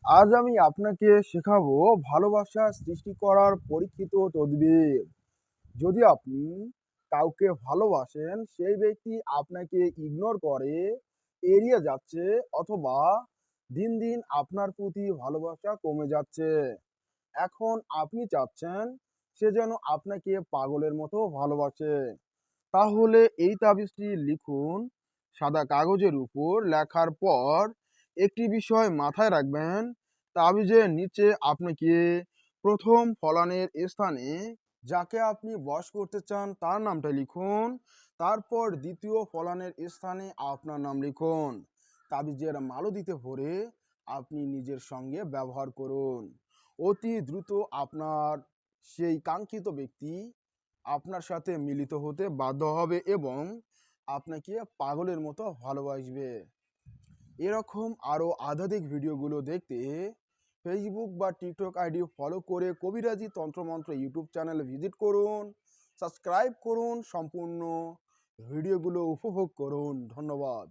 আজ আমি আপনাকে শেখাবো ভালোবাসা সৃষ্টি করার পরীক্ষিত তদবির। যদি আপনি কাউকে ভালোবাসেন, সেই ব্যক্তি আপনাকে ইগনোর করে, এড়িয়ে যাচ্ছে অথবা দিন দিন আপনার প্রতি ভালোবাসা কমে যাচ্ছে। এখন আপনি চাচ্ছেন সে যেন আপনাকে পাগলের মতো ভালোবাসে। তাহলে এই তাবিজটি লিখুন। সাদা কাগজের উপর লেখার পর একটি বিষয় মাথায় রাখবেন। তাবিজের নিচে আপনাকে প্রথম ফলানের স্থানে যাকে আপনি বশ করতে চান তার নামটা লিখুন। তারপর দ্বিতীয় ফলানের স্থানে আপনার নাম লিখুন। তাবিজের মালতীতে ভরে আপনি নিজের সঙ্গে ব্যবহার করুন। অতি দ্রুত আপনার সেই কাঙ্ক্ষিত ব্যক্তি আপনার সাথে মিলিত হতে বাধ্য হবে এবং আপনাকে পাগলের মতো ভালোবাসবে। এরকম আরও আধ্যাত্মিক ভিডিওগুলো দেখতে ফেসবুক বা টিকটক আইডি ফলো করে কবিরাজি তন্ত্রমন্ত্র ইউটিউব চ্যানেলে ভিজিট করুন, সাবস্ক্রাইব করুন, সম্পূর্ণ ভিডিওগুলো উপভোগ করুন। ধন্যবাদ।